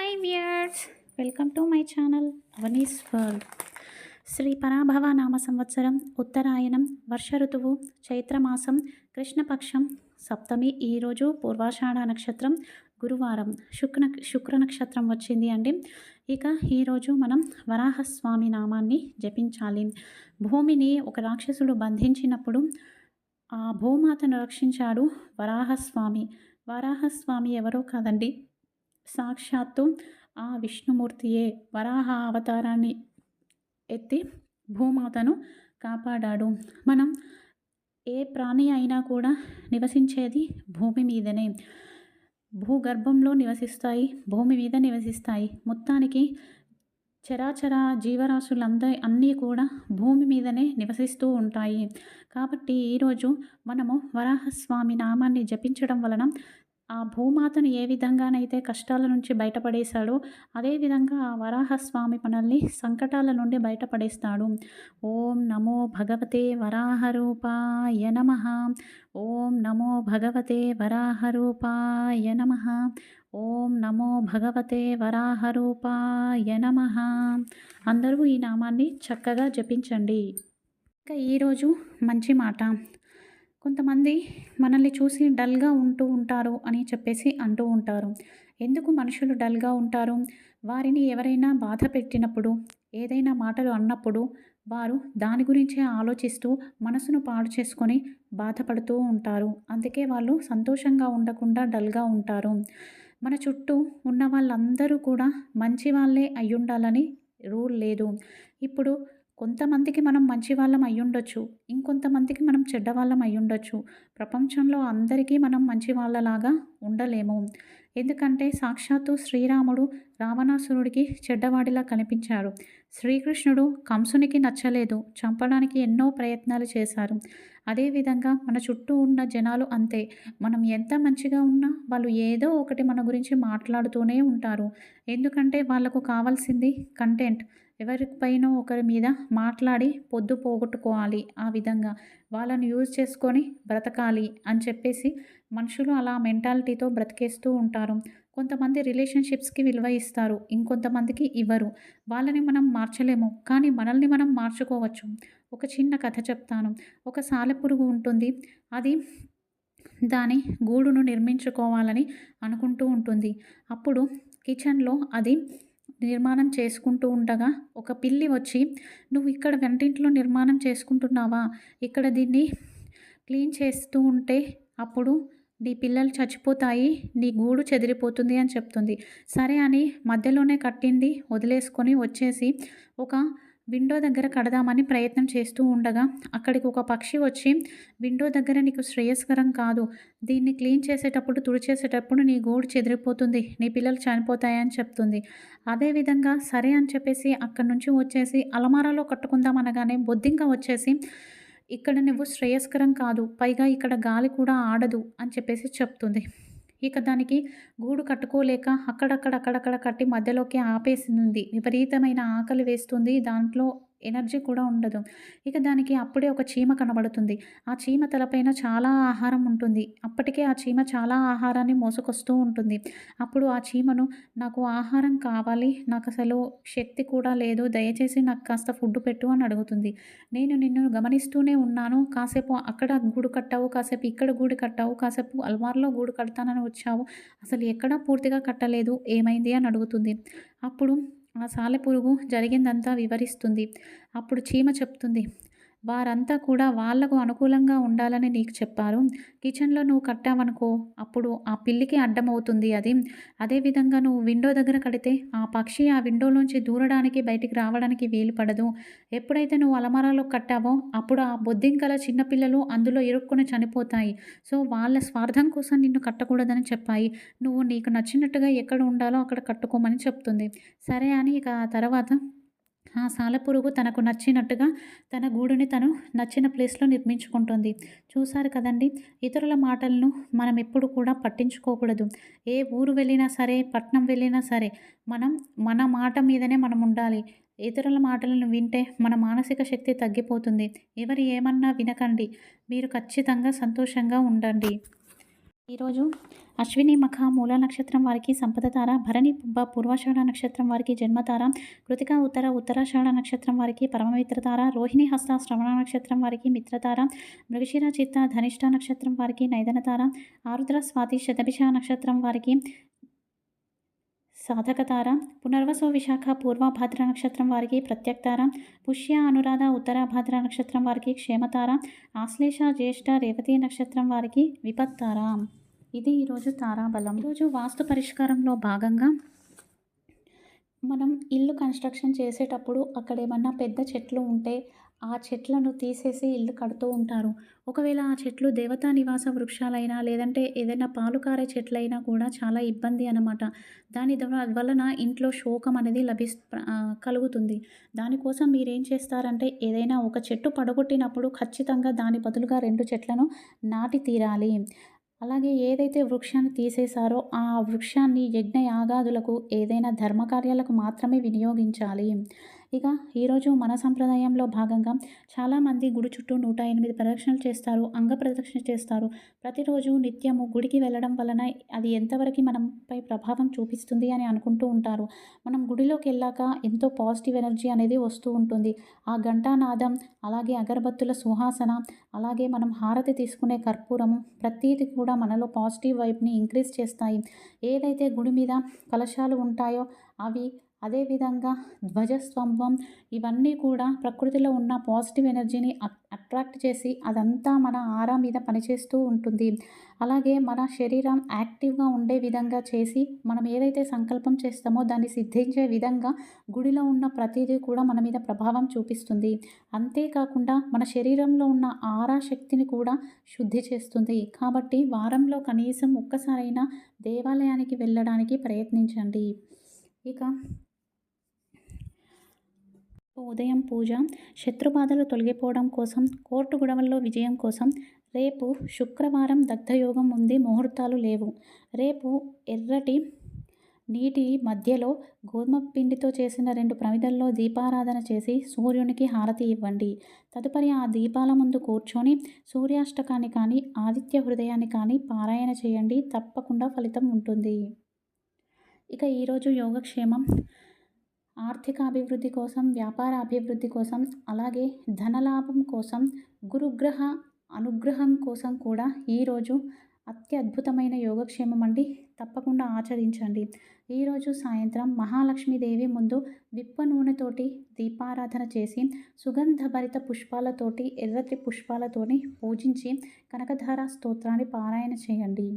Hi viewers, welcome to my channel Avani's world. Shri Parabhava నామ సంవత్సరం, ఉత్తరాయణం, వర్ష ఋతువు, చైత్రమాసం, కృష్ణపక్షం, సప్తమి. ఈరోజు పూర్వాషాఢ నక్షత్రం, గురువారం, శుక్ర నక్షత్రం వచ్చింది అండి. ఇక ఈరోజు మనం వరాహస్వామి నామాన్ని జపించాలి. భూమిని ఒక రాక్షసుడు బంధించినప్పుడు ఆ భూమాతను రక్షించాడు వరాహస్వామి. వరాహస్వామి ఎవరో కాదండి, సాక్షాత్తు ఆ విష్ణుమూర్తియే వరాహ అవతారాన్ని ఎత్తి భూమాతను కాపాడాడు. మనం ఏ ప్రాణి అయినా కూడా నివసించేది భూమి మీదనే, భూగర్భంలో నివసిస్తాయి, భూమి మీద నివసిస్తాయి. మొత్తానికి చరాచర అన్నీ కూడా భూమి మీదనే నివసిస్తూ ఉంటాయి. కాబట్టి ఈరోజు మనము వరాహస్వామి నామాన్ని జపించడం వలన ఆ భూమాతను ఏ విధంగానైతే కష్టాల నుంచి బయటపడేశాడో అదేవిధంగా ఆ వరాహస్వామి మనల్ని సంకటాల నుండి బయటపడేస్తాడు. ఓం నమో భగవతే వరాహరూపాయ నమః. ఓం నమో భగవతే వరాహరూపాయ నమః. ఓం నమో భగవతే వరాహరూపాయ నమః. అందరూ ఈ నామాన్ని చక్కగా జపించండి. ఇంకా ఈరోజు మంచి మాట. కొంతమంది మనల్ని చూసి డల్గా ఉంటూ ఉంటారు అని చెప్పేసి అంటూ ఉంటారు. ఎందుకు మనుషులు డల్గా ఉంటారు? వారిని ఎవరైనా బాధ పెట్టినప్పుడు, ఏదైనా మాటలు అన్నప్పుడు వారు దాని గురించే ఆలోచిస్తూ మనసును పాడు చేసుకొని బాధపడుతూ ఉంటారు. అందుకే వాళ్ళు సంతోషంగా ఉండకుండా డల్గా ఉంటారు. మన చుట్టూ ఉన్న వాళ్ళందరూ కూడా మంచి వాళ్ళే అయ్యుండాలని రూల్ లేదు. ఇప్పుడు కొంతమందికి మనం మంచి వాళ్ళం అయ్యుండొచ్చు, ఇంకొంతమందికి మనం చెడ్డవాళ్ళం అయ్యుండొచ్చు. ప్రపంచంలో అందరికీ మనం మంచి వాళ్ళలాగా ఉండలేము. ఎందుకంటే సాక్షాత్తు శ్రీరాముడు రావణాసురుడికి చెడ్డవాడిలా కనిపించాడు. శ్రీకృష్ణుడు కంసునికి నచ్చలేదు, చంపడానికి ఎన్నో ప్రయత్నాలు చేశారు. అదేవిధంగా మన చుట్టూ ఉన్న జనాలు అంతే. మనం ఎంత మంచిగా ఉన్నా వాళ్ళు ఏదో ఒకటి మన గురించి మాట్లాడుతూనే ఉంటారు. ఎందుకంటే వాళ్ళకు కావాల్సింది కంటెంట్. ఎవరిపైన ఒకరి మీద మాట్లాడి పొద్దు పోగొట్టుకోవాలి, ఆ విధంగా వాళ్ళని యూజ్ చేసుకొని బ్రతకాలి అని చెప్పేసి మనుషులు అలా మెంటాలిటీతో బ్రతికేస్తూ ఉంటారు. కొంతమంది రిలేషన్షిప్స్కి విలువ ఇస్తారు, ఇంకొంతమందికి ఇవ్వరు. వాళ్ళని మనం మార్చలేము, కానీ మనల్ని మనం మార్చుకోవచ్చు. ఒక చిన్న కథ చెప్తాను. ఒక సాలెపురుగు ఉంటుంది. అది దాని గూడును నిర్మించుకోవాలని అనుకుంటూ ఉంటుంది. అప్పుడు కిచెన్లో అది నిర్మాణం చేసుకుంటూ ఉండగా ఒక పిల్లి వచ్చి, నువ్వు ఇక్కడ వంటింట్లో నిర్మాణం చేసుకుంటున్నావా? ఇక్కడ దీన్ని క్లీన్ చేస్తూ ఉంటే అప్పుడు నీ పిల్లలు చచ్చిపోతాయి, నీ గూడు చెదిరిపోతుంది అని చెప్తుంది. సరే అని మధ్యలోనే కట్టింది వదిలేసుకొని వచ్చేసి ఒక విండో దగ్గర కడదామని ప్రయత్నం చేస్తూ ఉండగా అక్కడికి ఒక పక్షి వచ్చి, విండో దగ్గర నీకు శ్రేయస్కరం కాదు, దీన్ని క్లీన్ చేసేటప్పుడు తుడిచేసేటప్పుడు నీ గూడు చెదిరిపోతుంది, నీ పిల్లలు చనిపోతాయని చెప్తుంది. అదేవిధంగా సరే అని చెప్పేసి అక్కడి నుంచి వచ్చేసి అలమారాలో కట్టుకుందాం అనగానే బొద్దింక వచ్చేసి, ఇక్కడ నువ్వు శ్రేయస్కరం కాదు, పైగా ఇక్కడ గాలి కూడా ఆడదు అని చెప్పేసి చెప్తుంది. ఇక దానికి గూడు కట్టుకోలేక అక్కడక్కడ కట్టి మధ్యలోకి ఆపేసింది. విపరీతమైన ఆకలి వేస్తుంది, దాంట్లో ఎనర్జీ కూడా ఉండదు. ఇక దానికి అప్పుడే ఒక చీమ కనబడుతుంది. ఆ చీమ తలపైన చాలా ఆహారం ఉంటుంది. అప్పటికే ఆ చీమ చాలా ఆహారాన్ని మోసుకొస్తూ ఉంటుంది. అప్పుడు ఆ చీమను, నాకు ఆహారం కావాలి, నాకు అసలు శక్తి కూడా లేదు, దయచేసి నాకు కాస్త ఫుడ్ పెట్టు అని అడుగుతుంది. నేను నిన్ను గమనిస్తూనే ఉన్నాను, కాసేపు అక్కడ గూడు కట్టావు, కాసేపు ఇక్కడ గూడు కట్టావు, కాసేపు అల్మార్లో గూడు కడతానని వచ్చావు, అసలు ఎక్కడా పూర్తిగా కట్టలేదు, ఏమైంది అని అడుగుతుంది. అప్పుడు ఆ సాలెపురుగు జరిగిందంతా వివరిస్తుంది. అప్పుడు చీమ చెప్తుంది, వారంతా కూడా వాళ్లకు అనుకూలంగా ఉండాలని నీకు చెప్పారు. కిచెన్లో నువ్వు కట్టావనుకో అప్పుడు ఆ పిల్లికి అడ్డమవుతుంది అది. అదేవిధంగా నువ్వు విండో దగ్గర కడితే ఆ పక్షి ఆ విండోలోంచి దూరడానికి బయటికి రావడానికి వీలు పడదు. ఎప్పుడైతే నువ్వు అలమారాలో కట్టావో అప్పుడు ఆ బొద్దింకల చిన్నపిల్లలు అందులో ఇరుక్కుని చనిపోతాయి. సో వాళ్ళ స్వార్థం కోసం నిన్ను కట్టకూడదని చెప్పాయి. నువ్వు నీకు నచ్చినట్టుగా ఎక్కడ ఉండాలో అక్కడ కట్టుకోమని చెప్తుంది. సరే అని ఇక ఆ తర్వాత ఆ సాలెపురుగు తనకు నచ్చినట్టుగా తన గూడుని తను నచ్చిన ప్లేస్లో నిర్మించుకుంటుంది. చూసారు కదండి, ఇతరుల మాటలను మనం ఎప్పుడు కూడా పట్టించుకోకూడదు. ఏ ఊరు వెళ్ళినా సరే, పట్నం వెళ్ళినా సరే, మనం మన మాట మీదనే మనం ఉండాలి. ఇతరుల మాటలను వింటే మన మానసిక శక్తి తగ్గిపోతుంది. ఎవరు ఏమన్నా వినకండి, మీరు ఖచ్చితంగా సంతోషంగా ఉండండి. ఈరోజు అశ్విని మఖ మూల నక్షత్రం వారికి సంపద తార, భరణి పుబ్బ పూర్వాషాఢ నక్షత్రం వారికి జన్మతార, కృతిక ఉత్తరాషాఢ నక్షత్రం వారికి పరమమిత్ర తార, రోహిణి హస్త శ్రవణ నక్షత్రం వారికి మిత్రతార, మృగశిర చిత్త ధనిష్ట నక్షత్రం వారికి నైదన తార, ఆరుద్ర స్వాతి శతభిష నక్షత్రం వారికి సాధకతార, పునర్వసు విశాఖ పూర్వభాద్ర నక్షత్రం వారికి ప్రత్యక్తార, పుష్య అనురాధ ఉత్తరాభాద్ర నక్షత్రం వారికి క్షేమతార, ఆశ్లేష జ్యేష్ఠ రేవతి నక్షత్రం వారికి విపత్తార. ఇది ఈరోజు తారాబలం. ఈరోజు వాస్తు పరిష్కారంలో భాగంగా మనం ఇల్లు కన్స్ట్రక్షన్ చేసేటప్పుడు అక్కడ ఏమన్నా పెద్ద చెట్లు ఉంటే ఆ చెట్లను తీసేసి ఇల్లు కడుతూ ఉంటారు. ఒకవేళ ఆ చెట్లు దేవతా నివాస వృక్షాలైనా లేదంటే ఏదైనా పాలు కారే చెట్లైనా కూడా చాలా ఇబ్బంది అన్నమాట. దాని వలన ఇంట్లో శోకం అనేది కలుగుతుంది. దానికోసం మీరేం చేస్తారంటే ఏదైనా ఒక చెట్టు పడగొట్టినప్పుడు ఖచ్చితంగా దాని బదులుగా 2 చెట్లను నాటి తీరాలి. అలాగే ఏదైతే వృక్షాన్ని తీసేశారో ఆ వృక్షాన్ని యజ్ఞ యాగాదులకు ఏదైనా ధర్మకార్యాలకు మాత్రమే వినియోగించాలి. ఇక ఈరోజు మన సంప్రదాయంలో భాగంగా చాలామంది గుడి చుట్టూ 108 ప్రదక్షిణలు చేస్తారు, అంగ ప్రదక్షిణ చేస్తారు. ప్రతిరోజు నిత్యము గుడికి వెళ్ళడం వలన అది ఎంతవరకు మనపై ప్రభావం చూపిస్తుంది అని అనుకుంటూ ఉంటారు. మనం గుడిలోకి వెళ్ళాక ఎంతో పాజిటివ్ ఎనర్జీ అనేది వస్తూ ఉంటుంది. ఆ ఘంటానాదం, అలాగే అగరబత్తుల సువాసన, అలాగే మనం హారతి తీసుకునే కర్పూరము ప్రతీది కూడా మనలో పాజిటివ్ వైబ్ని ఇంక్రీజ్ చేస్తాయి. ఏదైతే గుడి మీద కలశాలు ఉంటాయో అవి, అదేవిధంగా ధ్వజస్తంభం, ఇవన్నీ కూడా ప్రకృతిలో ఉన్న పాజిటివ్ ఎనర్జీని అట్రాక్ట్ చేసి అదంతా మన ఆరా మీద పనిచేస్తూ ఉంటుంది. అలాగే మన శరీరం యాక్టివ్గా ఉండే విధంగా చేసి మనం ఏదైతే సంకల్పం చేస్తామో దాన్ని సిద్ధించే విధంగా గుడిలో ఉన్న ప్రతిదీ కూడా మన మీద ప్రభావం చూపిస్తుంది. అంతేకాకుండా మన శరీరంలో ఉన్న ఆరా శక్తిని కూడా శుద్ధి చేస్తుంది. కాబట్టి వారంలో కనీసం ఒక్కసారైనా దేవాలయానికి వెళ్ళడానికి ప్రయత్నించండి. ఇక ఉదయం పూజ, శత్రుబాధలు తొలగిపోవడం కోసం, కోర్టు గొడవల్లో విజయం కోసం. రేపు శుక్రవారం దగ్ధయోగం ఉంది, ముహూర్తాలు లేవు. రేపు ఎర్రటి నీటి మధ్యలో గోధుమ పిండితో చేసిన 2 ప్రమిదల్లో దీపారాధన చేసి సూర్యునికి హారతి ఇవ్వండి. తదుపరి ఆ దీపాల ముందు కూర్చొని సూర్యాష్టకాన్ని కానీ ఆదిత్య హృదయాన్ని కానీ పారాయణ చేయండి. తప్పకుండా ఫలితం ఉంటుంది. ఇక ఈరోజు యోగక్షేమం ఆర్థిక అభివృద్ధి కోసం, వ్యాపార అభివృద్ధి కోసం, అలాగే ధనలాభం కోసం, గురుగ్రహ అనుగ్రహం కోసం కూడా ఈరోజు అత్యద్భుతమైన యోగక్షేమం అండి. తప్పకుండా ఆచరించండి. ఈరోజు సాయంత్రం మహాలక్ష్మీదేవి ముందు విప్ప నూనెతోటి దీపారాధన చేసి సుగంధభరిత పుష్పాలతోటి, ఎర్రటి పుష్పాలతోని పూజించి కనకధార స్తోత్రాన్ని పారాయణ చేయండి.